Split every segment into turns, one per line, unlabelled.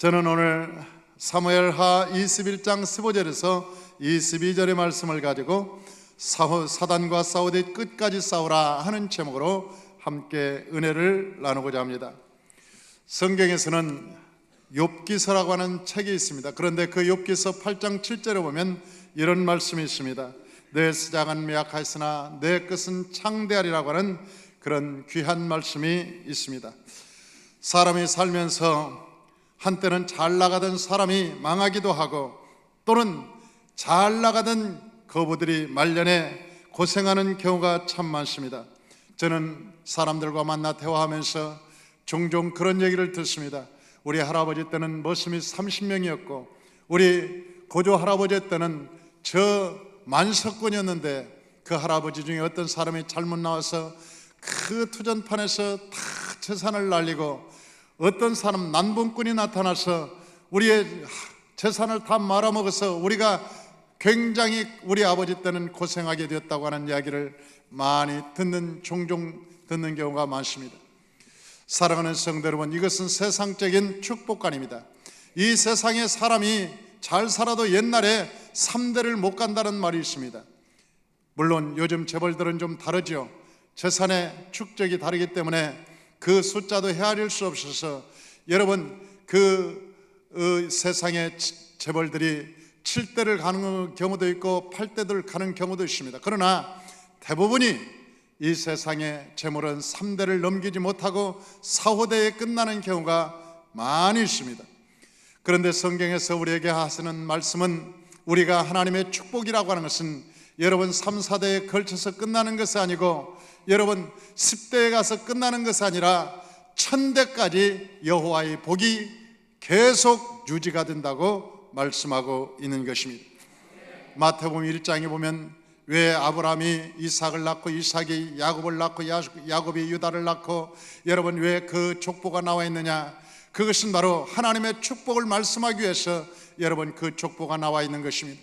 저는 오늘 사무엘하 21장 15절에서 22절의 말씀을 가지고 사단과 싸우되 끝까지 싸우라 하는 제목으로 함께 은혜를 나누고자 합니다. 성경에서는 욥기서라고 하는 책이 있습니다. 그런데 그 욥기서 8장 7절에 보면 이런 말씀이 있습니다. 내 시작은 미약하였으나 내 끝은 창대하리라고 하는 그런 귀한 말씀이 있습니다. 사람이 살면서 한때는 잘 나가던 사람이 망하기도 하고, 또는 잘 나가던 거부들이 말년에 고생하는 경우가 참 많습니다. 저는 사람들과 만나 대화하면서 종종 그런 얘기를 듣습니다. 우리 할아버지 때는 머슴이 30명이었고 우리 고조 할아버지 때는 저 만석군이었는데 그 할아버지 중에 어떤 사람이 잘못 나와서 그 투전판에서 다 재산을 날리고, 어떤 사람 난봉꾼이 나타나서 우리의 재산을 다 말아먹어서 우리가 굉장히 우리 아버지 때는 고생하게 되었다고 하는 이야기를 많이 종종 듣는 경우가 많습니다. 사랑하는 성도 여러분, 이것은 세상적인 축복관입니다. 이 세상에 사람이 잘 살아도 옛날에 3대를 못 간다는 말이 있습니다. 물론 요즘 재벌들은 좀 다르죠. 재산의 축적이 다르기 때문에 그 숫자도 헤아릴 수 없어서 여러분 세상의 재벌들이 7대를 가는 경우도 있고 8대를 가는 경우도 있습니다. 그러나 대부분이 이 세상의 재물은 3대를 넘기지 못하고 4, 5대에 끝나는 경우가 많이 있습니다. 그런데 성경에서 우리에게 하시는 말씀은 우리가 하나님의 축복이라고 하는 것은 여러분 3, 4대에 걸쳐서 끝나는 것이 아니고 여러분 10대에 가서 끝나는 것이 아니라 1000대까지 여호와의 복이 계속 유지가 된다고 말씀하고 있는 것입니다. 마태복음 1장에 보면 왜 아브라함이 이삭을 낳고 이삭이 야곱을 낳고 야곱이 유다를 낳고 여러분 왜 그 족보가 나와 있느냐? 그것은 바로 하나님의 축복을 말씀하기 위해서 여러분 그 족보가 나와 있는 것입니다.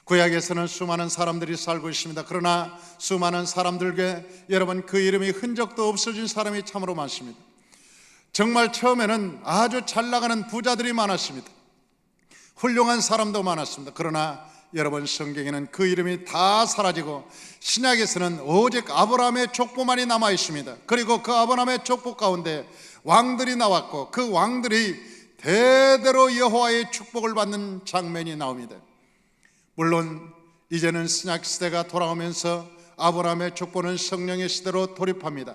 구약에서는 수많은 사람들이 살고 있습니다. 그러나 수많은 사람들께 여러분 그 이름이 흔적도 없어진 사람이 참으로 많습니다. 정말 처음에는 아주 잘 나가는 부자들이 많았습니다. 훌륭한 사람도 많았습니다. 그러나 여러분 성경에는 그 이름이 다 사라지고 신약에서는 오직 아브라함의 족보만이 남아 있습니다. 그리고 그 아브라함의 족보 가운데 왕들이 나왔고 그 왕들이 대대로 여호와의 축복을 받는 장면이 나옵니다. 물론 이제는 신약 시대가 돌아오면서 아브라함의 족보는 성령의 시대로 돌입합니다.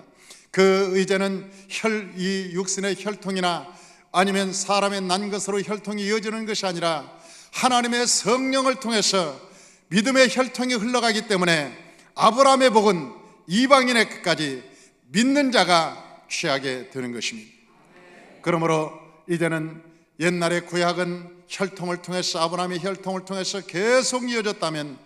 그 이제는 이 육신의 혈통이나 아니면 사람의 난 것으로 혈통이 이어지는 것이 아니라 하나님의 성령을 통해서 믿음의 혈통이 흘러가기 때문에 아브라함의 복은 이방인의 끝까지 믿는 자가 취하게 되는 것입니다. 그러므로 이제는 옛날의 구약은 혈통을 통해서 아브라함의 혈통을 통해서 계속 이어졌다면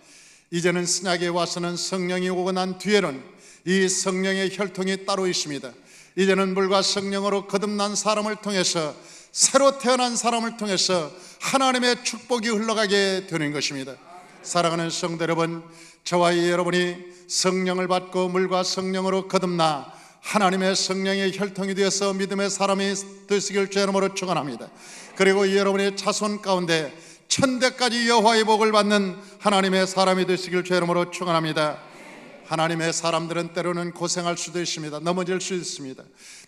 이제는 신약에 와서는 성령이 오고 난 뒤에는 이 성령의 혈통이 따로 있습니다. 이제는 물과 성령으로 거듭난 사람을 통해서 새로 태어난 사람을 통해서 하나님의 축복이 흘러가게 되는 것입니다. 사랑하는 성도 여러분, 저와 여러분이 성령을 받고 물과 성령으로 거듭나 하나님의 성령의 혈통이 되어서 믿음의 사람이 되시길 주의 이름으로 축원합니다. 그리고 여러분의 자손 가운데 1000대까지 여호와의 복을 받는 하나님의 사람이 되시길 주의 이름으로 축원합니다. 하나님의 사람들은 때로는 고생할 수도 있습니다. 넘어질 수 있습니다.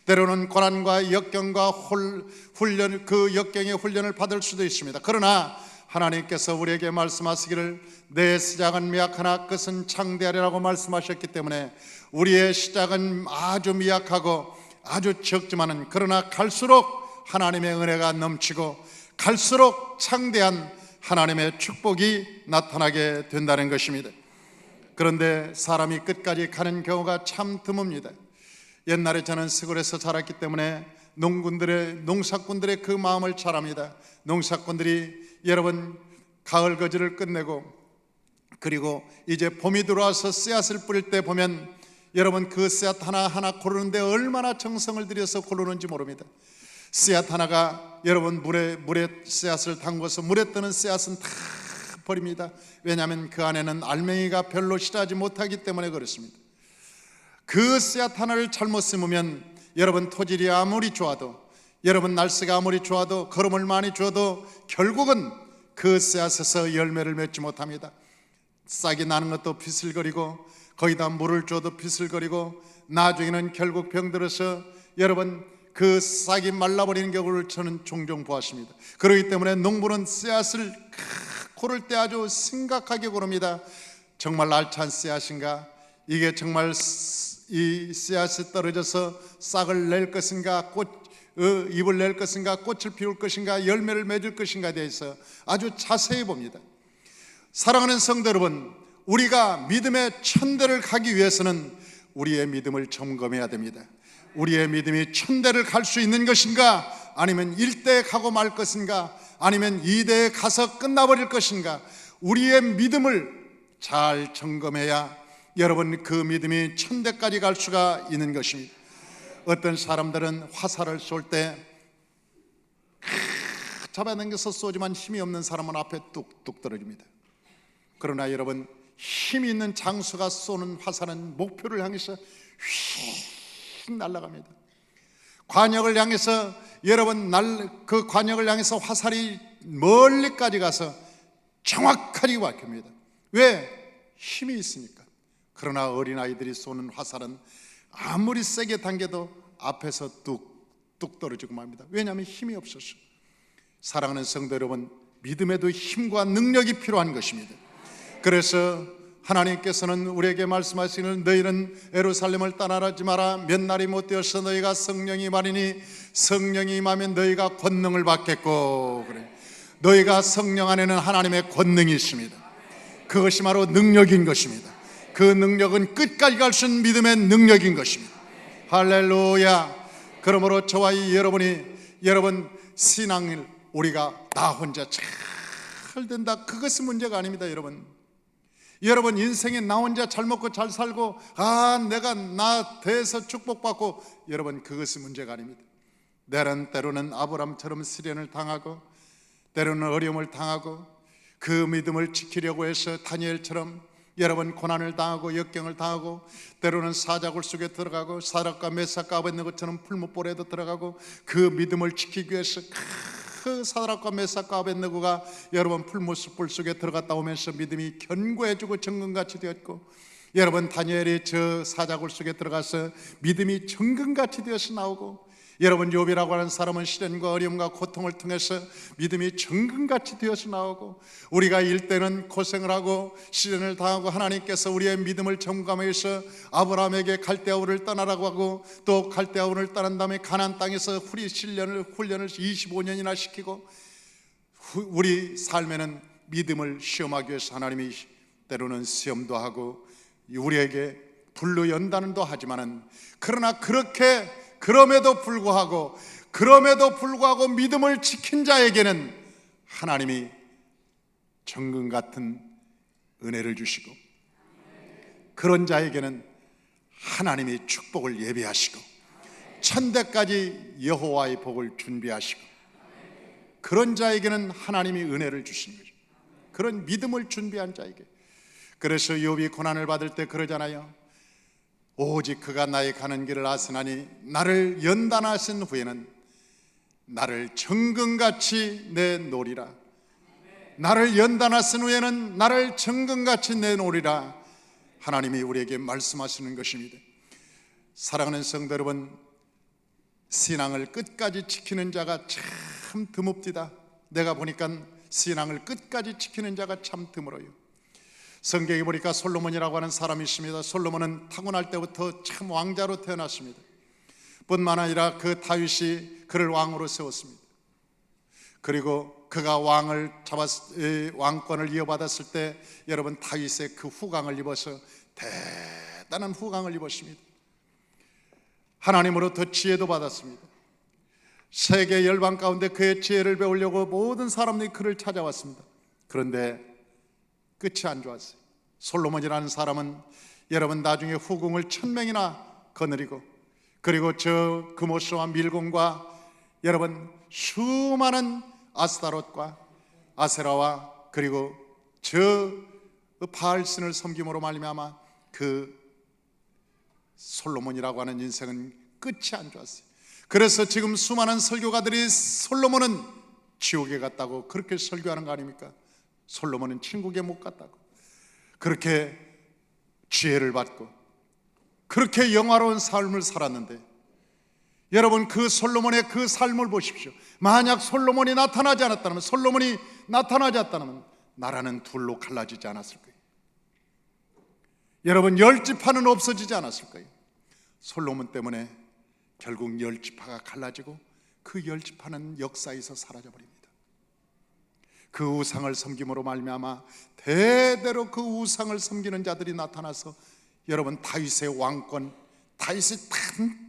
때로는 고난과 역경과 훈련, 그 역경의 훈련을 받을 수도 있습니다. 그러나 하나님께서 우리에게 말씀하시기를 내 시작은 미약하나 끝은 창대하리라고 말씀하셨기 때문에 우리의 시작은 아주 미약하고 아주 적지만은 그러나 갈수록 하나님의 은혜가 넘치고 갈수록 창대한 하나님의 축복이 나타나게 된다는 것입니다. 그런데 사람이 끝까지 가는 경우가 참 드뭅니다. 옛날에 저는 시골에서 자랐기 때문에 농사꾼들의 그 마음을 잘 압니다. 농사꾼들이 여러분 가을 거지를 끝내고 그리고 이제 봄이 들어와서 씨앗을 뿌릴 때 보면 여러분 그 씨앗 하나하나 고르는데 얼마나 정성을 들여서 고르는지 모릅니다. 씨앗 하나가 여러분 물에 씨앗을 담궈서 물에 뜨는 씨앗은 다 버립니다. 왜냐하면 그 안에는 알맹이가 별로 실하지 못하기 때문에 그렇습니다. 그 씨앗 하나를 잘못 심으면 여러분 토질이 아무리 좋아도 여러분, 날씨가 아무리 좋아도, 걸음을 많이 줘도 결국은 그 씨앗에서 열매를 맺지 못합니다. 싹이 나는 것도 비슬거리고, 거기다 물을 줘도 비슬거리고, 나중에는 결국 병들어서 여러분 그 싹이 말라버리는 경우를 저는 종종 보았습니다. 그렇기 때문에 농부는 씨앗을 고를 때 아주 심각하게 고릅니다. 정말 알찬 씨앗인가? 이게 정말 이 씨앗이 떨어져서 싹을 낼 것인가, 잎을 낼 것인가, 꽃을 피울 것인가, 열매를 맺을 것인가에 대해서 아주 자세히 봅니다. 사랑하는 성도 여러분, 우리가 믿음의 천대를 가기 위해서는 우리의 믿음을 점검해야 됩니다. 우리의 믿음이 천대를 갈 수 있는 것인가, 아니면 1대에 가고 말 것인가, 아니면 2대에 가서 끝나버릴 것인가, 우리의 믿음을 잘 점검해야 여러분 그 믿음이 천대까지 갈 수가 있는 것입니다. 어떤 사람들은 화살을 쏠 때 잡아당겨서 쏘지만 힘이 없는 사람은 앞에 뚝뚝 떨어집니다. 그러나 여러분, 힘이 있는 장수가 쏘는 화살은 목표를 향해서 휙 날아갑니다. 관역을 향해서 여러분 그 관역을 향해서 화살이 멀리까지 가서 정확하게 박힙니다. 왜? 힘이 있으니까. 그러나 어린아이들이 쏘는 화살은 아무리 세게 당겨도 앞에서 뚝뚝 떨어지고 맙니다. 왜냐하면 힘이 없어서. 사랑하는 성도 여러분, 믿음에도 힘과 능력이 필요한 것입니다. 그래서 하나님께서는 우리에게 말씀하시는, 너희는 예루살렘을 떠나지 마라. 몇 날이 못 되어서 너희가 성령이 임하리니 성령이 임하면 너희가 권능을 받겠고. 그래, 너희가 성령 안에는 하나님의 권능이 있습니다. 그것이 바로 능력인 것입니다. 그 능력은 끝까지 갈 수 있는 믿음의 능력인 것입니다. 할렐루야. 그러므로 저와 여러분이 여러분 신앙을 우리가 나 혼자 잘 된다, 그것은 문제가 아닙니다. 여러분 인생에 나 혼자 잘 먹고 잘 살고, 내가 나 대해서 축복받고, 여러분 그것은 문제가 아닙니다. 때로는 아브람처럼 시련을 당하고, 때로는 어려움을 당하고, 그 믿음을 지키려고 해서 다니엘처럼 여러분 고난을 당하고 역경을 당하고, 때로는 사자굴 속에 들어가고, 사락과 메삭과 아벳네고처럼 풀무불에도 들어가고, 그 믿음을 지키기 위해서 그 사드락과 메삭과 아벳네고가 여러분 풀무불 속에 들어갔다 오면서 믿음이 견고해지고 정금같이 되었고, 여러분 다니엘이 저 사자굴 속에 들어가서 믿음이 정금같이 되어서 나오고, 여러분 욥이라고 하는 사람은 시련과 어려움과 고통을 통해서 믿음이 정금같이 되어서 나오고, 우리가 일때는 고생을 하고 시련을 당하고 하나님께서 우리의 믿음을 점검해서 아브라함에게 갈대아우를 떠나라고 하고, 또 갈대아우를 떠난 다음에 가나안 땅에서 훈련을 25년이나 시키고, 우리 삶에는 믿음을 시험하기 위해서 하나님이 때로는 시험도 하고 우리에게 불로 연단도 하지만은, 그러나 그럼에도 불구하고 믿음을 지킨 자에게는 하나님이 정금 같은 은혜를 주시고, 그런 자에게는 하나님이 축복을 예비하시고 천대까지 여호와의 복을 준비하시고, 그런 자에게는 하나님이 은혜를 주시는 거죠. 그런 믿음을 준비한 자에게. 그래서 욥이 고난을 받을 때 그러잖아요. 오직 그가 나의 가는 길을 아시나니 나를 연단하신 후에는 나를 정금같이 내놓으리라. 나를 연단하신 후에는 나를 정금같이 내놓으리라. 하나님이 우리에게 말씀하시는 것입니다. 사랑하는 성도 여러분, 신앙을 끝까지 지키는 자가 참 드뭅디다. 내가 보니까 신앙을 끝까지 지키는 자가 참 드물어요. 성경에 보니까 솔로몬이라고 하는 사람이 있습니다. 솔로몬은 타고날 때부터 참 왕자로 태어났습니다. 뿐만 아니라 그 다윗이 그를 왕으로 세웠습니다. 그리고 그가 왕권을 이어받았을 때 여러분 다윗의 그 후광을 입어서 대단한 후광을 입었습니다. 하나님으로부터 지혜도 받았습니다. 세계 열방 가운데 그의 지혜를 배우려고 모든 사람들이 그를 찾아왔습니다. 그런데 끝이 안 좋았어요. 솔로몬이라는 사람은 여러분 나중에 후궁을 1000명이나 거느리고, 그리고 저 금오스와 밀곰과 여러분 수많은 아스타롯과 아세라와 그리고 저 바알신을 섬김으로 말미암아 그 솔로몬이라고 하는 인생은 끝이 안 좋았어요. 그래서 지금 수많은 설교가들이 솔로몬은 지옥에 갔다고 그렇게 설교하는 거 아닙니까? 솔로몬은 천국에 못 갔다고. 그렇게 지혜를 받고 그렇게 영화로운 삶을 살았는데, 여러분 그 솔로몬의 그 삶을 보십시오. 만약 솔로몬이 나타나지 않았다면, 나라는 둘로 갈라지지 않았을 거예요. 여러분 10지파는 없어지지 않았을 거예요. 솔로몬 때문에 결국 10지파가 갈라지고 그 10지파는 역사에서 사라져버립니다. 그 우상을 섬김으로 말미암아 대대로 그 우상을 섬기는 자들이 나타나서 여러분 다윗의 왕권, 다윗이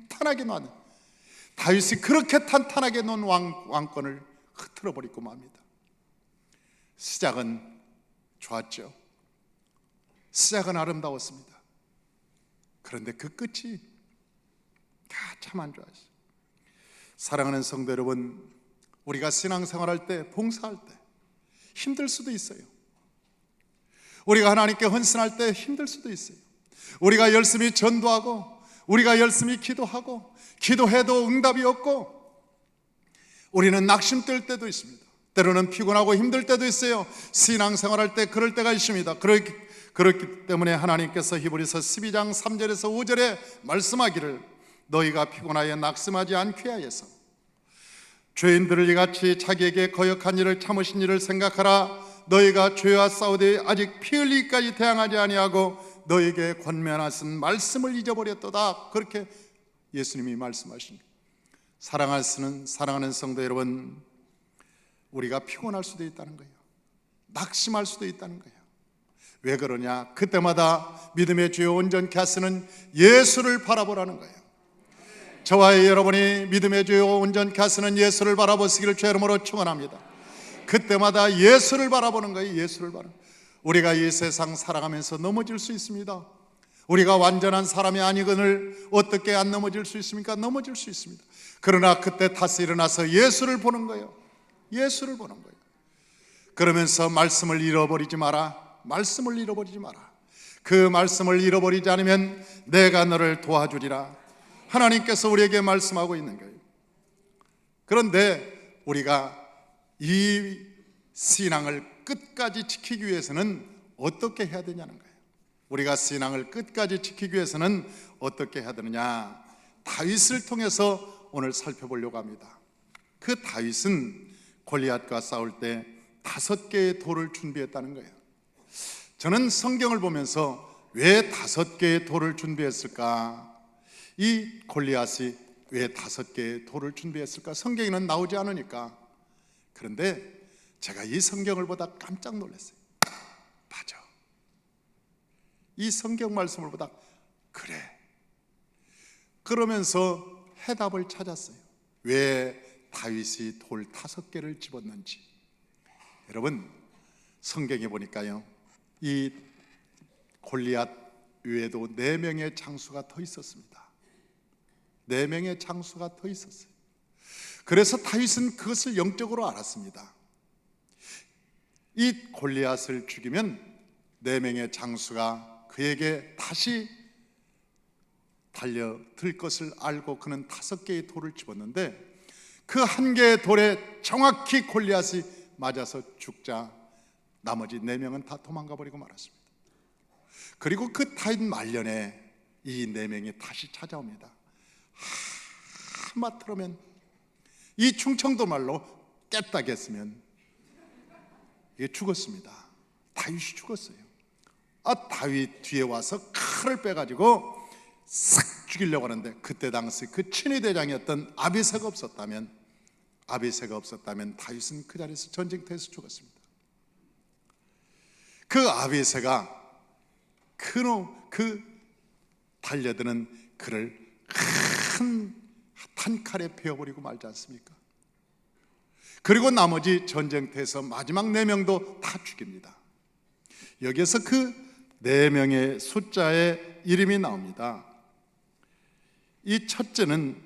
탄탄하게 놓은, 다윗이 그렇게 탄탄하게 놓은 왕권을 흐트러버리고 맙니다. 시작은 좋았죠. 시작은 아름다웠습니다. 그런데 그 끝이 참 안 좋았어요. 사랑하는 성도 여러분, 우리가 신앙생활할 때, 봉사할 때 힘들 수도 있어요. 우리가 하나님께 헌신할 때 힘들 수도 있어요. 우리가 열심히 전도하고, 우리가 열심히 기도하고, 기도해도 응답이 없고, 우리는 낙심될 때도 있습니다. 때로는 피곤하고 힘들 때도 있어요. 신앙생활할 때 그럴 때가 있습니다. 그렇기 때문에 하나님께서 히브리서 12장 3절에서 5절에 말씀하기를, 너희가 피곤하여 낙심하지 않게 하여서 죄인들을 이같이 자기에게 거역한 일을 참으신 일을 생각하라. 너희가 죄와 싸우되 아직 피 흘리기까지 대항하지 아니하고 너희에게 권면하신 말씀을 잊어버렸도다. 그렇게 예수님이 말씀하십니다. 사랑하는 성도 여러분, 우리가 피곤할 수도 있다는 거예요. 낙심할 수도 있다는 거예요. 왜 그러냐? 그때마다 믿음의 주요 온전케 하시는 예수를 바라보라는 거예요. 저와 여러분이 믿음의 주요 온전케 하시는 예수를 바라보시기를 주의 이름으로 축원합니다. 그때마다 예수를 바라보는 거예요. 예수를 바라. 우리가 이 세상 살아가면서 넘어질 수 있습니다. 우리가 완전한 사람이 아니거늘 어떻게 안 넘어질 수 있습니까? 넘어질 수 있습니다. 그러나 그때 다시 일어나서 예수를 보는 거예요. 예수를 보는 거예요. 그러면서 말씀을 잃어버리지 마라. 말씀을 잃어버리지 마라. 그 말씀을 잃어버리지 않으면 내가 너를 도와주리라. 하나님께서 우리에게 말씀하고 있는 거예요. 그런데 우리가 이 신앙을 끝까지 지키기 위해서는 어떻게 해야 되냐는 거예요. 우리가 신앙을 끝까지 지키기 위해서는 어떻게 해야 되느냐? 다윗을 통해서 오늘 살펴보려고 합니다. 그 다윗은 골리앗과 싸울 때 5개의 돌을 준비했다는 거예요. 저는 성경을 보면서 왜 5개의 돌을 준비했을까? 이 골리앗이 왜 5개의 돌을 준비했을까? 성경에는 나오지 않으니까. 그런데 제가 이 성경을 보다 깜짝 놀랐어요. 맞아, 이 성경 말씀을 보다 그래. 그러면서 해답을 찾았어요. 왜 다윗이 돌 5개를 집었는지. 여러분 성경에 보니까요, 이 골리앗 외에도 4명의 장수가 더 있었습니다. 4명의 장수가 더 있었어요. 그래서 다윗은 그것을 영적으로 알았습니다. 이 골리앗을 죽이면 4명의 장수가 그에게 다시 달려들 것을 알고 그는 5개의 돌을 집었는데, 그 1개의 돌에 정확히 골리앗이 맞아서 죽자 나머지 4명은 다 도망가 버리고 말았습니다. 그리고 그 다윗 말년에 이 4명이 다시 찾아옵니다. 한마디로면 이 충청도 말로 깨딱했으면 이게 죽었습니다. 다윗이 죽었어요. 다윗 뒤에 와서 칼을 빼가지고 싹 죽이려고 하는데, 그때 당시 그 친위 대장이었던 아비새가 없었다면 다윗은 그 자리에서 전쟁터에서 죽었습니다. 그 아비새가 그 달려드는 그를 한 칼에 베어버리고 말지 않습니까? 그리고 나머지 전쟁터에서 마지막 4명도 다 죽입니다. 여기에서 그 4명의 숫자의 이름이 나옵니다. 이 첫째는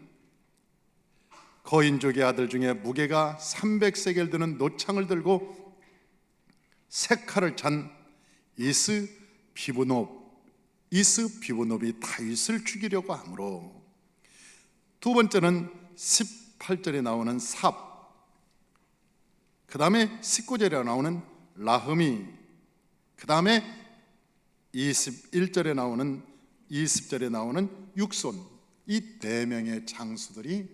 거인족의 아들 중에 무게가 300세겔 되는 노창을 들고 세 칼을 찬 이스비브놉이 다윗을 죽이려고 하므로, 두 번째는 18절에 나오는 삽, 그 다음에 19절에 나오는 라흠이, 그 다음에 21절에 나오는 20절에 나오는 육손, 이 4명의 장수들이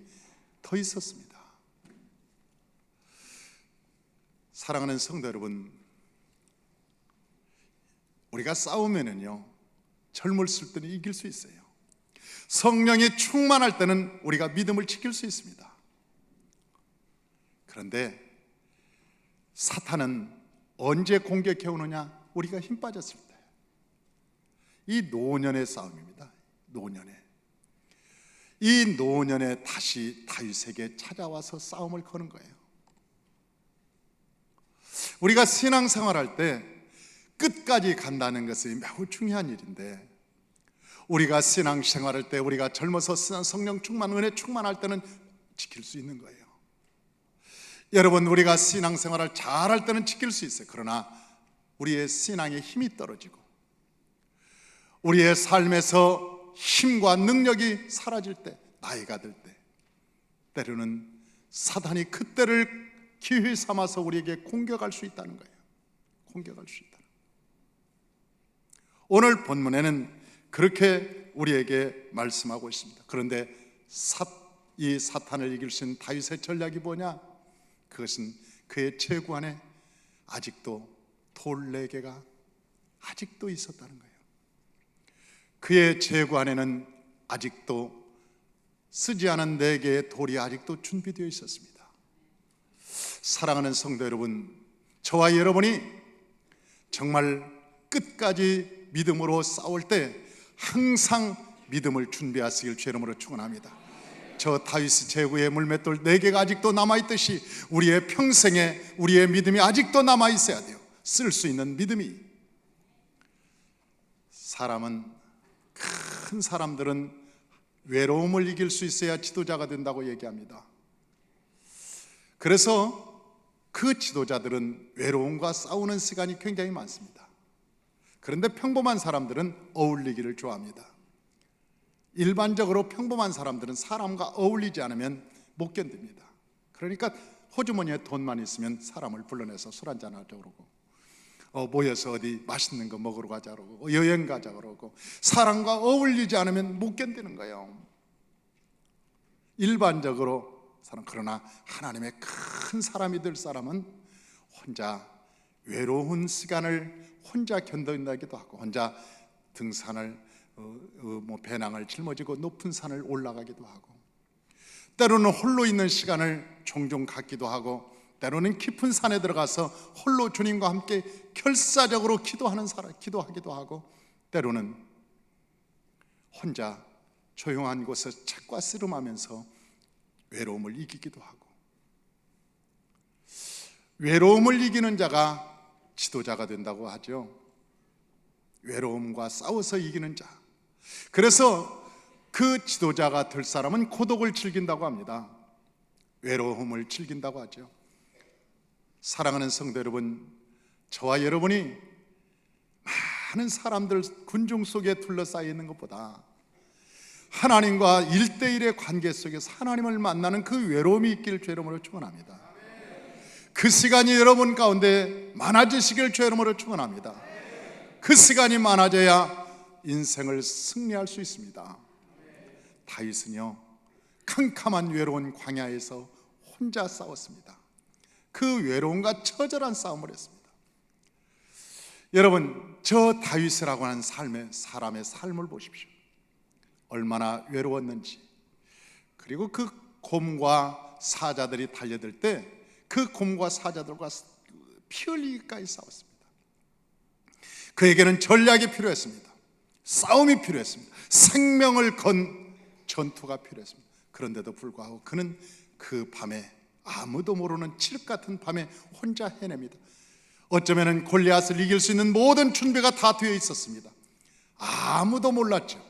더 있었습니다. 사랑하는 성도 여러분, 우리가 싸우면은요, 젊었을 때는 이길 수 있어요. 성령이 충만할 때는 우리가 믿음을 지킬 수 있습니다. 그런데 사탄은 언제 공격해 오느냐? 우리가 힘 빠졌을 때. 이 노년의 싸움입니다. 이 노년에 다시 다윗에게 찾아와서 싸움을 거는 거예요. 우리가 신앙생활할 때 끝까지 간다는 것이 매우 중요한 일인데, 우리가 신앙생활할 때, 우리가 젊어서 성령 충만, 은혜 충만할 때는 지킬 수 있는 거예요. 여러분, 우리가 신앙생활을 잘할 때는 지킬 수 있어요. 그러나 우리의 신앙의 힘이 떨어지고 우리의 삶에서 힘과 능력이 사라질 때, 나이가 들 때, 때로는 사단이 그때를 기회 삼아서 우리에게 공격할 수 있다는 거예요. 공격할 수 있다. 오늘 본문에는 그렇게 우리에게 말씀하고 있습니다. 그런데 이 사탄을 이길 수 있는 다윗의 전략이 뭐냐? 그것은 그의 체구 안에 아직도 돌 4개가 아직도 있었다는 거예요. 그의 체구 안에는 아직도 쓰지 않은 4개의 돌이 아직도 준비되어 있었습니다. 사랑하는 성도 여러분, 저와 여러분이 정말 끝까지 믿음으로 싸울 때 항상 믿음을 준비하시길 주의 이름으로 축원합니다. 저 다윗의 제구의 물맷돌 4개가 아직도 남아있듯이 우리의 평생에 우리의 믿음이 아직도 남아있어야 돼요. 쓸 수 있는 믿음이. 큰 사람들은 외로움을 이길 수 있어야 지도자가 된다고 얘기합니다. 그래서 그 지도자들은 외로움과 싸우는 시간이 굉장히 많습니다. 그런데 평범한 사람들은 어울리기를 좋아합니다. 일반적으로 평범한 사람들은 사람과 어울리지 않으면 못 견딥니다. 그러니까 호주머니에 돈만 있으면 사람을 불러내서 술 한잔 하자 그러고, 모여서 어디 맛있는 거 먹으러 가자 그러고, 여행 가자 그러고, 사람과 어울리지 않으면 못 견디는 거예요. 일반적으로 사람. 그러나 하나님의 큰 사람이 될 사람은 혼자 외로운 시간을 혼자 견뎌내기도 하고, 혼자 등산을 배낭을 짊어지고 높은 산을 올라가기도 하고, 때로는 홀로 있는 시간을 종종 갖기도 하고, 때로는 깊은 산에 들어가서 홀로 주님과 함께 결사적으로 기도하기도 하고, 때로는 혼자 조용한 곳에서 책과 씨름하면서 외로움을 이기기도 하고, 외로움을 이기는 자가 지도자가 된다고 하죠. 외로움과 싸워서 이기는 자. 그래서 그 지도자가 될 사람은 고독을 즐긴다고 합니다. 외로움을 즐긴다고 하죠. 사랑하는 성도 여러분, 저와 여러분이 많은 사람들 군중 속에 둘러싸여 있는 것보다 하나님과 1대1의 관계 속에서 하나님을 만나는 그 외로움이 있기를 주의 이름으로 축원합니다. 그 시간이 여러분 가운데 많아지시길 주의 이름으로 축원합니다. 그 시간이 많아져야 인생을 승리할 수 있습니다. 다윗은요, 캄캄한 외로운 광야에서 혼자 싸웠습니다. 그 외로움과 처절한 싸움을 했습니다. 여러분, 저 다윗이라고 하는 사람의 삶을 보십시오. 얼마나 외로웠는지. 그리고 그 곰과 사자들이 달려들 때 그 곰과 사자들과 피 흘리기까지 싸웠습니다. 그에게는 전략이 필요했습니다. 싸움이 필요했습니다. 생명을 건 전투가 필요했습니다. 그런데도 불구하고 그는 그 밤에, 아무도 모르는 칠흑 같은 밤에 혼자 해냅니다. 어쩌면 골리앗을 이길 수 있는 모든 준비가 다 되어 있었습니다. 아무도 몰랐죠.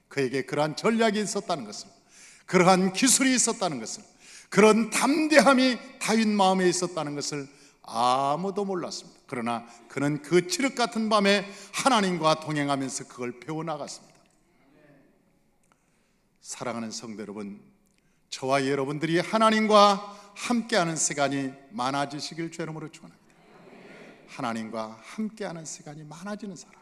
그에게 그러한 전략이 있었다는 것을, 그러한 기술이 있었다는 것을, 그런 담대함이 다윗 마음에 있었다는 것을 아무도 몰랐습니다. 그러나 그는 그 칠흑 같은 밤에 하나님과 동행하면서 그걸 배워나갔습니다. 사랑하는 성도 여러분, 저와 여러분들이 하나님과 함께하는 시간이 많아지시길 주의 이름으로 축원합니다. 하나님과 함께하는 시간이 많아지는 사람.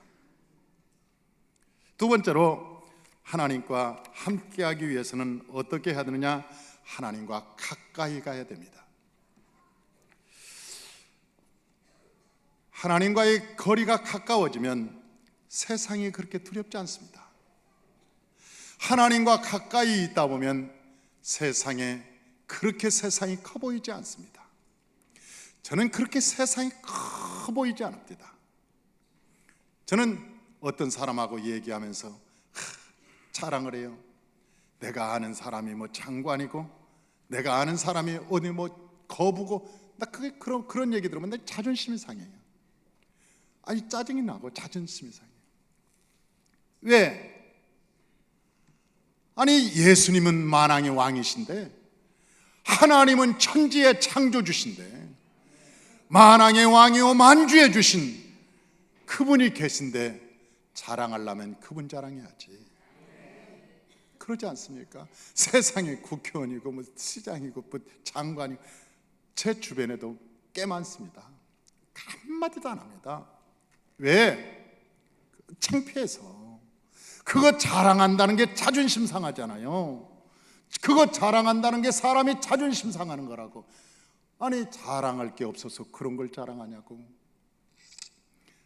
두 번째로, 하나님과 함께하기 위해서는 어떻게 해야 되느냐? 하나님과 가까이 가야 됩니다. 하나님과의 거리가 가까워지면 세상이 그렇게 두렵지 않습니다. 하나님과 가까이 있다 보면 세상이 커 보이지 않습니다. 저는 그렇게 세상이 커 보이지 않습니다. 저는 어떤 사람하고 얘기하면서 자랑을 해요. 내가 아는 사람이 뭐 장관이고, 내가 아는 사람이 어디 뭐 거부고, 나 그게 그런 얘기 들으면 내 자존심이 상해요. 아니, 짜증이 나고 자존심이 상해요. 왜? 아니, 예수님은 만왕의 왕이신데, 하나님은 천지의 창조주신데, 만왕의 왕이요 만주의 주신 그분이 계신데 자랑하려면 그분 자랑해야지. 그러지 않습니까? 세상에 국회의원이고 뭐 시장이고 뭐 장관이고, 제 주변에도 꽤 많습니다. 한마디도 안 합니다. 왜? 창피해서. 그거 자랑한다는 게 자존심 상하잖아요. 그거 자랑한다는 게 사람이 자존심 상하는 거라고. 아니, 자랑할 게 없어서 그런 걸 자랑하냐고.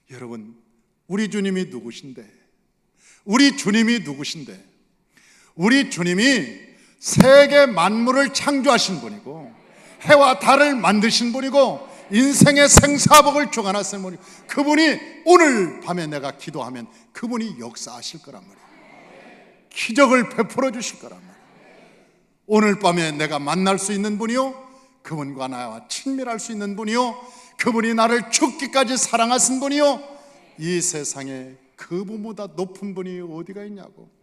여러분, 우리 주님이 누구신데? 우리 주님이 누구신데? 우리 주님이 세계 만물을 창조하신 분이고, 해와 달을 만드신 분이고, 인생의 생사복을 주관하신 분이고, 그분이 오늘 밤에 내가 기도하면 그분이 역사하실 거란 말이에요. 기적을 베풀어 주실 거란 말이에요. 오늘 밤에 내가 만날 수 있는 분이요, 그분과 나와 친밀할 수 있는 분이요, 그분이 나를 죽기까지 사랑하신 분이요, 이 세상에 그분보다 높은 분이 어디가 있냐고.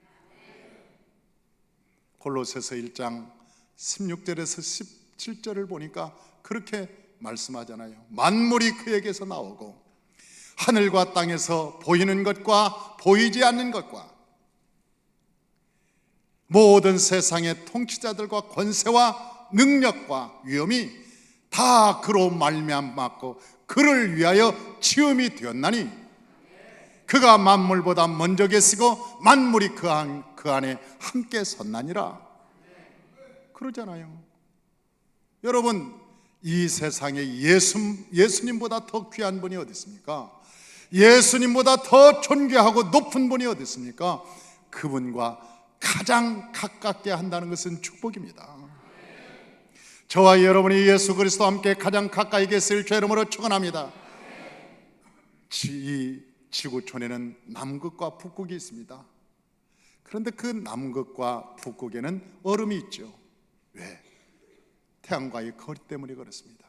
골로새서 1장 16절에서 17절을 보니까 그렇게 말씀하잖아요. 만물이 그에게서 나오고, 하늘과 땅에서 보이는 것과 보이지 않는 것과 모든 세상의 통치자들과 권세와 능력과 위엄이 다 그로 말미암았고 그를 위하여 지음이 되었나니, 그가 만물보다 먼저 계시고 만물이 그 안에 함께 섰나니라. 그러잖아요. 여러분, 이 세상에 예수님보다 더 귀한 분이 어디 있습니까? 예수님보다 더 존귀하고 높은 분이 어디 있습니까? 그분과 가장 가깝게 한다는 것은 축복입니다. 저와 여러분이 예수 그리스도와 함께 가장 가까이 계실 주의 이름으로 축원합니다. 이 지구촌에는 남극과 북극이 있습니다. 그런데 그 남극과 북극에는 얼음이 있죠. 왜? 태양과의 거리 때문에 그렇습니다.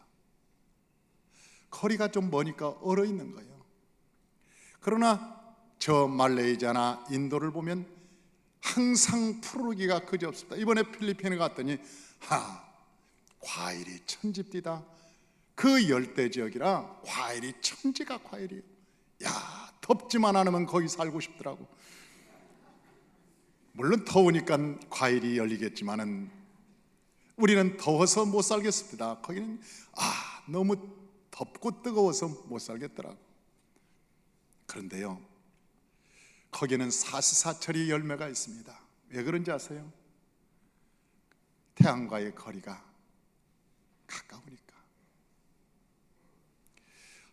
거리가 좀 머니까 얼어 있는 거예요. 그러나 저 말레이시아나 인도를 보면 항상 푸르기가 그지없습니다. 이번에 필리핀에 갔더니 과일이 천지입니다. 그 열대 지역이라 과일이 천지가 과일이에요. 덥지만 않으면 거기 살고 싶더라고. 물론 더우니까 과일이 열리겠지만은 우리는 더워서 못 살겠습니다. 거기는 너무 덥고 뜨거워서 못 살겠더라고. 그런데요, 거기는 사시사철이 열매가 있습니다. 왜 그런지 아세요? 태양과의 거리가 가까우니까.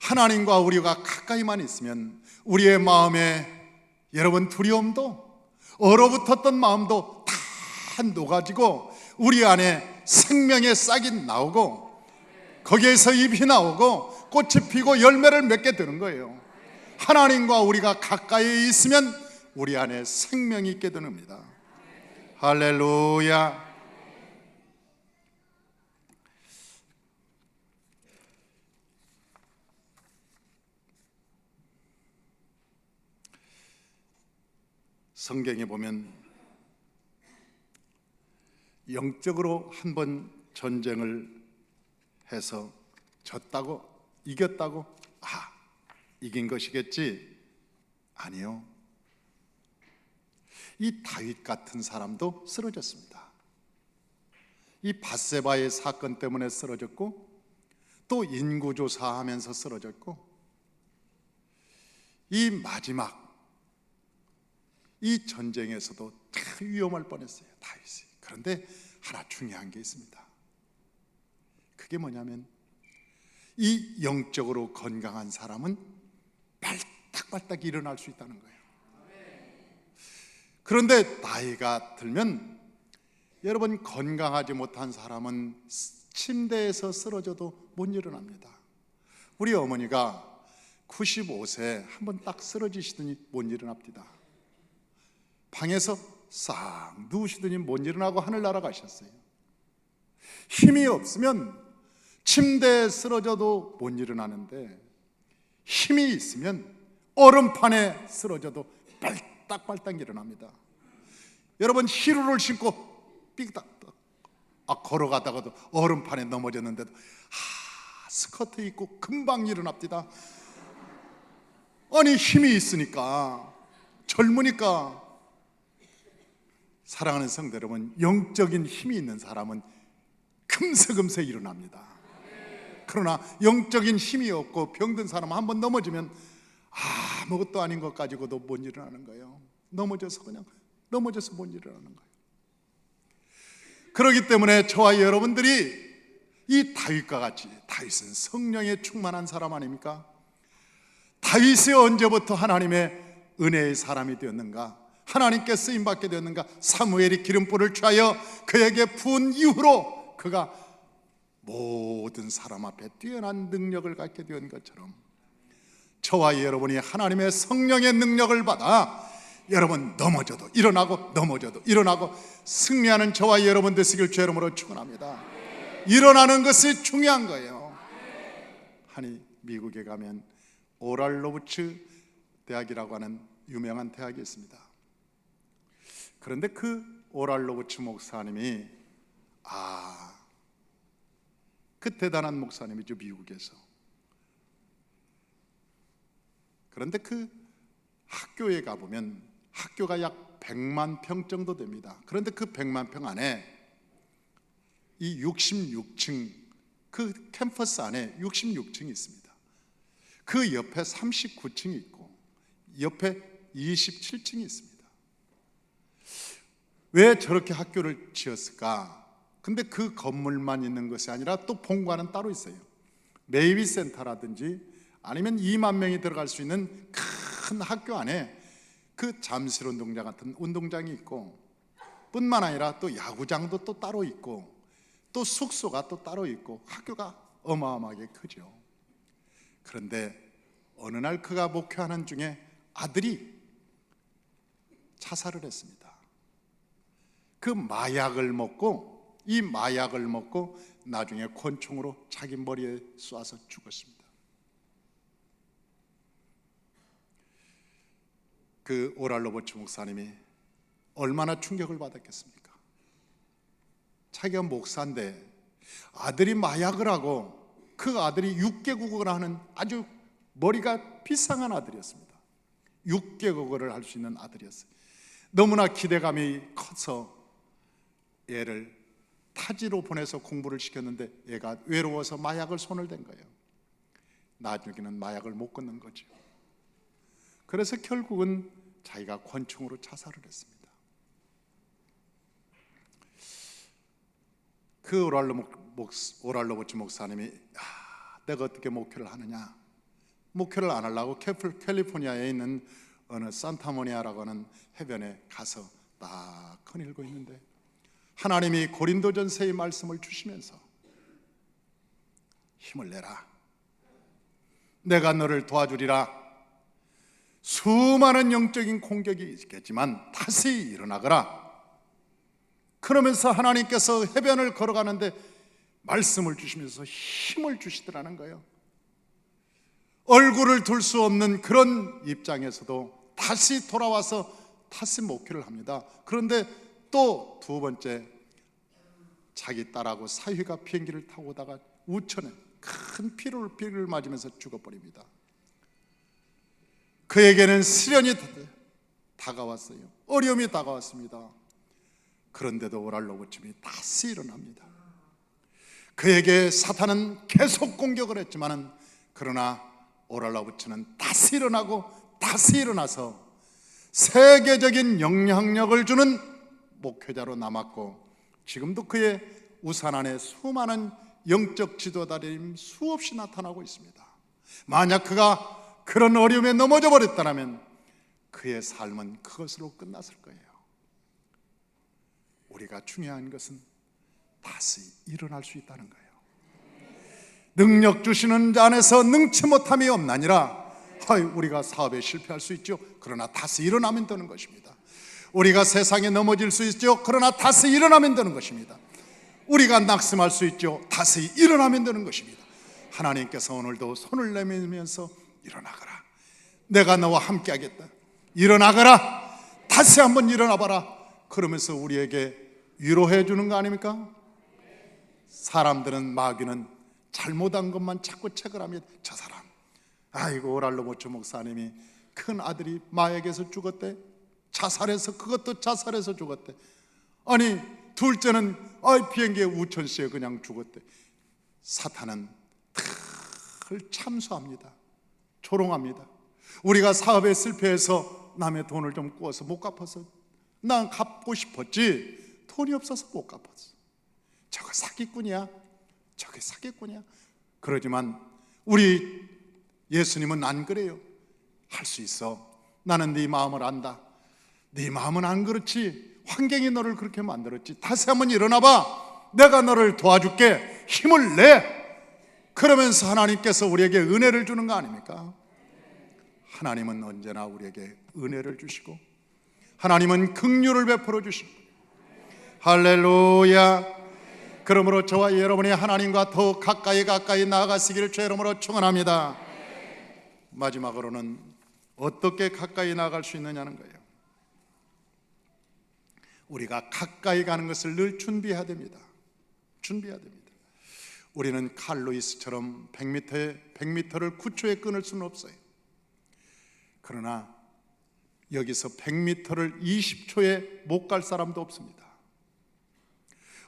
하나님과 우리가 가까이만 있으면 우리의 마음에, 여러분, 두려움도, 얼어붙었던 마음도 다 녹아지고 우리 안에 생명의 싹이 나오고 거기에서 잎이 나오고 꽃이 피고 열매를 맺게 되는 거예요. 하나님과 우리가 가까이 있으면 우리 안에 생명이 있게 됩니다. 할렐루야. 성경에 보면 영적으로 한번 전쟁을 해서 졌다고, 이겼다고 이긴 것이겠지? 아니요. 이 다윗 같은 사람도 쓰러졌습니다. 이 밧세바의 사건 때문에 쓰러졌고, 또 인구조사하면서 쓰러졌고, 이 마지막 이 전쟁에서도 참 위험할 뻔했어요, 다윗이. 그런데 하나 중요한 게 있습니다. 그게 뭐냐면 이 영적으로 건강한 사람은 발딱발딱 일어날 수 있다는 거예요. 그런데 나이가 들면 여러분, 건강하지 못한 사람은 침대에서 쓰러져도 못 일어납니다. 우리 어머니가 95세 한번 딱 쓰러지시더니 못 일어납니다. 방에서 싹 누우시더니 못 일어나고 하늘 날아가셨어요. 힘이 없으면 침대에 쓰러져도 못 일어나는데, 힘이 있으면 얼음판에 쓰러져도 발딱발딱 일어납니다. 여러분, 히루를 신고 삐딱딱 걸어가다가도 얼음판에 넘어졌는데도 스커트 입고 금방 일어납니다. 아니, 힘이 있으니까, 젊으니까. 사랑하는 성도 여러분, 영적인 힘이 있는 사람은 금세금세 일어납니다. 그러나 영적인 힘이 없고 병든 사람은 한번 넘어지면 아무것도 아닌 것 가지고도 못 일어나는 거예요. 넘어져서 그냥 넘어져서 못 일어나는 거예요. 그렇기 때문에 저와 여러분들이 이 다윗과 같이, 다윗은 성령에 충만한 사람 아닙니까? 다윗이 언제부터 하나님의 은혜의 사람이 되었는가? 하나님께 쓰임받게 되었는가? 사무엘이 기름불을 취하여 그에게 부은 이후로 그가 모든 사람 앞에 뛰어난 능력을 갖게 된 것처럼, 저와 여러분이 하나님의 성령의 능력을 받아 여러분 넘어져도 일어나고 넘어져도 일어나고 승리하는 저와 여러분 되시길 주의 이름으로 축원합니다. 일어나는 것이 중요한 거예요. 아니, 미국에 가면 오랄 로버츠 대학이라고 하는 유명한 대학이 있습니다. 그런데 그 오랄 로버츠 목사님이 그 대단한 목사님이죠, 미국에서. 그런데 그 학교에 가보면 학교가 약 100만 평 정도 됩니다. 그런데 그 100만 평 안에 이 66층, 그 캠퍼스 안에 66층이 있습니다. 그 옆에 39층이 있고 옆에 27층이 있습니다. 왜 저렇게 학교를 지었을까? 근데 그 건물만 있는 것이 아니라 또 본관은 따로 있어요. 메이비 센터라든지 아니면 2만 명이 들어갈 수 있는 큰 학교 안에 그 잠실 운동장 같은 운동장이 있고, 뿐만 아니라 또 야구장도 또 따로 있고, 또 숙소가 또 따로 있고, 학교가 어마어마하게 크죠. 그런데 어느 날 그가 목회하는 중에 아들이 자살을 했습니다. 그 마약을 먹고, 이 마약을 먹고 나중에 권총으로 자기 머리에 쏴서 죽었습니다. 그 오랄 로버츠 목사님이 얼마나 충격을 받았겠습니까? 자기가 목사인데 아들이 마약을 하고, 그 아들이 6개국어를 하는 아주 머리가 비상한 아들이었습니다. 6개국어를 할 수 있는 아들이었어요. 너무나 기대감이 커서 얘를 타지로 보내서 공부를 시켰는데 얘가 외로워서 마약을 손을 댄 거예요. 나중에는 마약을 못 끊는 거죠. 그래서 결국은 자기가 권총으로 자살을 했습니다. 그 오랄 로버츠 목사님이 내가 어떻게 목회를 하느냐, 목회를 안 하려고 캘리포니아에 있는 어느 산타모니아라고 하는 해변에 가서 딱 거닐고 있는데, 하나님이 고린도전서의 말씀을 주시면서 힘을 내라, 내가 너를 도와주리라, 수많은 영적인 공격이 있겠지만 다시 일어나거라. 그러면서 하나님께서 해변을 걸어가는데 말씀을 주시면서 힘을 주시더라는 거예요. 얼굴을 둘 수 없는 그런 입장에서도 다시 돌아와서 다시 목회를 합니다. 그런데 또 두 번째, 자기 딸하고 사위가 비행기를 타고 오다가 우천에 큰 비를 맞으면서 죽어버립니다. 그에게는 시련이 다가왔어요. 어려움이 다가왔습니다. 그런데도 오랄 로버츠이 다시 일어납니다. 그에게 사탄은 계속 공격을 했지만은 그러나 오랄라부츠는 다시 일어나고 다시 일어나서 세계적인 영향력을 주는 목회자로 남았고, 지금도 그의 우산 안에 수많은 영적 지도자들이 수없이 나타나고 있습니다. 만약 그가 그런 어려움에 넘어져 버렸다면 그의 삶은 그것으로 끝났을 거예요. 우리가 중요한 것은 다시 일어날 수 있다는 거예요. 능력 주시는 자 안에서 능치 못함이 없나니라. 우리가 사업에 실패할 수 있죠. 그러나 다시 일어나면 되는 것입니다. 우리가 세상에 넘어질 수 있죠. 그러나 다시 일어나면 되는 것입니다. 우리가 낙심할 수 있죠. 다시 일어나면 되는 것입니다. 하나님께서 오늘도 손을 내밀면서 일어나거라, 내가 너와 함께 하겠다, 일어나거라, 다시 한번 일어나봐라, 그러면서 우리에게 위로해 주는 거 아닙니까? 사람들은, 마귀는 잘못한 것만 자꾸 체크하면 저 사람, 아이고 오랄로모츠 목사님이 큰 아들이 마약에서 죽었대, 자살해서, 그것도 자살해서 죽었대, 아니 둘째는 비행기에 우천시에 그냥 죽었대. 사탄은 늘 참수합니다. 조롱합니다. 우리가 사업에 실패해서 남의 돈을 좀 꾸어서 못 갚아서, 난 갚고 싶었지 돈이 없어서 못 갚았어, 저거 사기꾼이야, 저게 사기꾼이야. 그러지만 우리 예수님은 안 그래요. 할 수 있어, 나는 네 마음을 안다, 네 마음은 안 그렇지, 환경이 너를 그렇게 만들었지, 다시 한번 일어나봐, 내가 너를 도와줄게, 힘을 내. 그러면서 하나님께서 우리에게 은혜를 주는 거 아닙니까? 하나님은 언제나 우리에게 은혜를 주시고 하나님은 긍휼을 베풀어 주십니다. 할렐루야. 그러므로 저와 여러분이 하나님과 더욱 가까이 나아가시기를 주의 이름으로 축원합니다. 마지막으로는 어떻게 가까이 나아갈 수 있느냐는 거예요. 우리가 가까이 가는 것을 늘 준비해야 됩니다. 준비해야 됩니다. 우리는 칼 루이스처럼 100m를 9초에 끊을 수는 없어요. 그러나 여기서 100m를 20초에 못 갈 사람도 없습니다.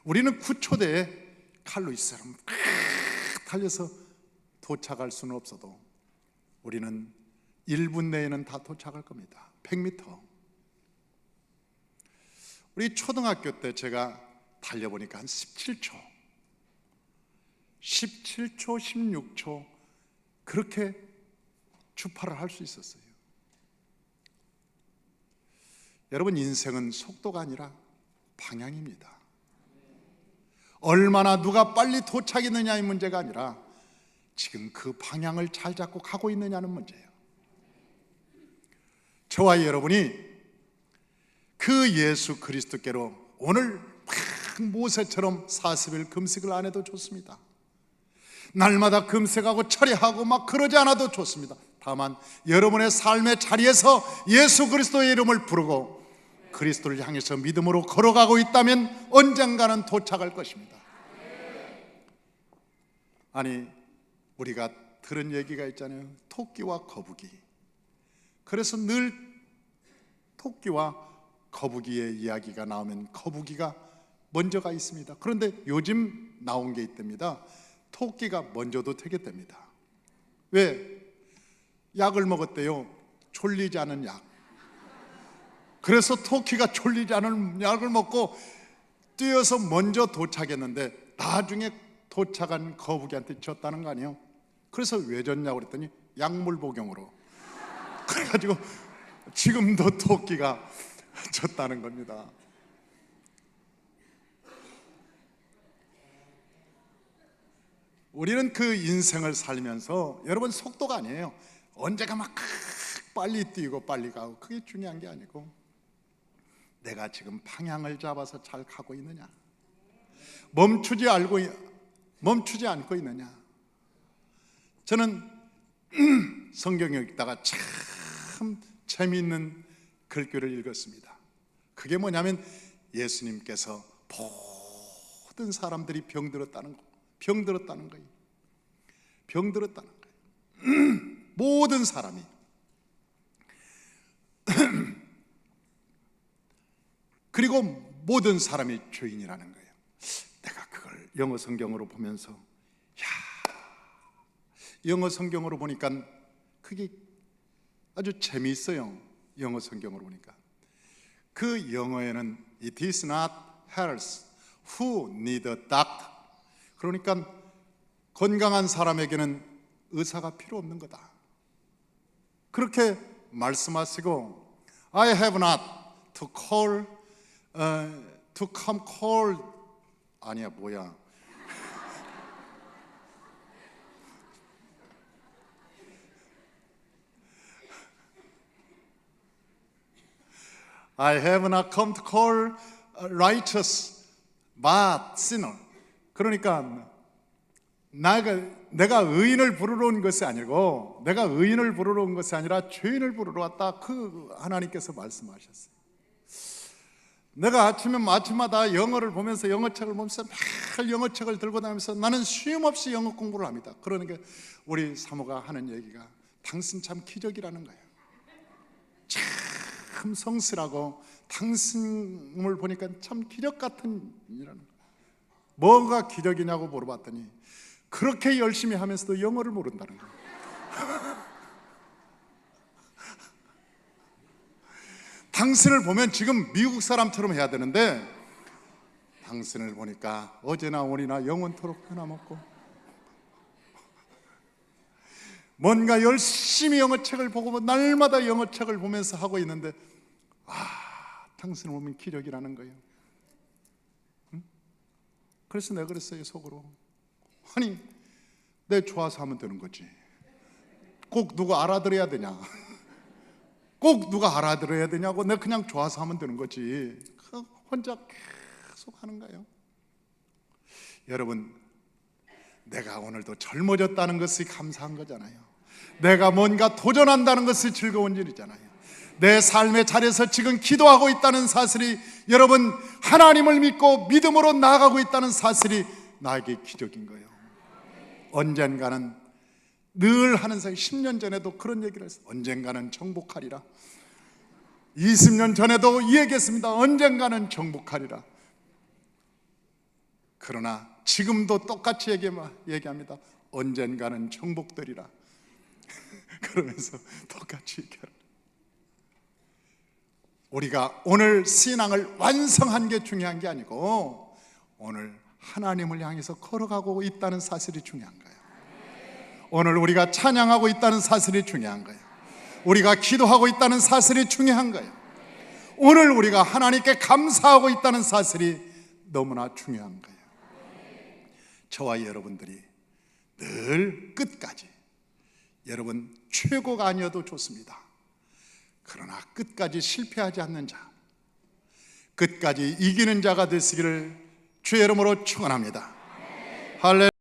우리는 9초대에 칼 루이스처럼 달려서 도착할 수는 없어도 우리는 1분 내에는 다 도착할 겁니다. 100m. 우리 초등학교 때 제가 달려보니까 한 17초, 16초 그렇게 주파를 할 수 있었어요. 여러분, 인생은 속도가 아니라 방향입니다. 얼마나 누가 빨리 도착했느냐의 문제가 아니라 지금 그 방향을 잘 잡고 가고 있느냐는 문제예요. 저와 여러분이 그 예수 그리스도께로 오늘 모세처럼 40일 금식을 안 해도 좋습니다. 날마다 금식하고 철회하고 막 그러지 않아도 좋습니다. 다만 여러분의 삶의 자리에서 예수 그리스도의 이름을 부르고 그리스도를 향해서 믿음으로 걸어가고 있다면 언젠가는 도착할 것입니다. 아니, 우리가 들은 얘기가 있잖아요. 토끼와 거북이. 그래서 늘 토끼와 거북이의 이야기가 나오면 거북이가 먼저가 있습니다. 그런데 요즘 나온 게 있답니다. 토끼가 먼저도 되겠답니다. 왜? 약을 먹었대요. 졸리지 않은 약. 그래서 토끼가 졸리지 않은 약을 먹고 뛰어서 먼저 도착했는데 나중에 도착한 거북이한테 졌다는 거 아니에요? 그래서 왜 졌냐고 그랬더니 약물 복용으로. 그래가지고 지금도 토끼가 졌다는 겁니다. 우리는 그 인생을 살면서 여러분 속도가 아니에요. 언제가 막 빨리 뛰고 빨리 가고 그게 중요한 게 아니고 내가 지금 방향을 잡아서 잘 가고 있느냐, 멈추지 않고 있느냐. 저는 성경을 읽다가 참 재미있는 글귀를 읽었습니다. 그게 뭐냐면 예수님께서 모든 사람들이 병들었다는 거예요. 병들었다는 거예요. 모든 사람이. 그리고 모든 사람이 죄인이라는 거예요. 내가 그걸 영어 성경으로 보면서 영어 성경으로 보니까 그게 아주 재미있어요. 영어 성경으로 보니까 그 영어에는 It is not health who need a doctor. 그러니까 건강한 사람에게는 의사가 필요 없는 거다. 그렇게 말씀하시고 I have not to call to come call 아니야 뭐야 I have not come to call righteous but sinner. 그러니까 내가 의인을 부르러 온 것이 아니고 내가 의인을 부르러 온 것이 아니라 죄인을 부르러 왔다. 그 하나님께서 말씀하셨어요. 내가 아침마다 영어를 보면서 영어책을 보면서 매일 영어책을 들고 다니면서 나는 쉼없이 영어 공부를 합니다. 그러니까 우리 사모가 하는 얘기가 당신 참 기적이라는 거예요. 참 성실하고 당신을 보니까 참 기적 같은 일이라는 거예요. 뭐가 기적이냐고 물어봤더니 그렇게 열심히 하면서도 영어를 모른다는 거예요. 당신을 보면 지금 미국 사람처럼 해야 되는데 당신을 보니까 어제나 오늘이나 영원토록 변함없고 뭔가 열심히 영어책을 보고 날마다 영어책을 보면서 하고 있는데 당신을 보면 기적이라는 거예요. 응? 그래서 내가 그랬어요 속으로. 아니 내 좋아서 하면 되는 거지 꼭 누가 알아들어야 되냐 꼭 누가 알아들어야 되냐고 내가 그냥 좋아서 하면 되는 거지 혼자 계속 하는 거예요. 여러분 내가 오늘도 젊어졌다는 것이 감사한 거잖아요. 내가 뭔가 도전한다는 것이 즐거운 일이잖아요. 내 삶의 자리에서 지금 기도하고 있다는 사실이 여러분 하나님을 믿고 믿음으로 나아가고 있다는 사실이 나에게 기적인 거예요. 언젠가는 늘 하는 사이 10년 전에도 그런 얘기를 했어요. 언젠가는 정복하리라. 20년 전에도 이 얘기했습니다. 언젠가는 정복하리라. 그러나 지금도 똑같이 얘기합니다. 언젠가는 정복되리라. 그러면서 똑같이 얘기합니다. 우리가 오늘 신앙을 완성한 게 중요한 게 아니고 오늘 하나님을 향해서 걸어가고 있다는 사실이 중요한 거예요. 오늘 우리가 찬양하고 있다는 사실이 중요한 거예요. 우리가 기도하고 있다는 사실이 중요한 거예요. 오늘 우리가 하나님께 감사하고 있다는 사실이 너무나 중요한 거예요. 저와 여러분들이 늘 끝까지 여러분 최고가 아니어도 좋습니다. 그러나 끝까지 실패하지 않는 자, 끝까지 이기는 자가 되시기를 주의 이름으로 축원합니다. 할렐루야.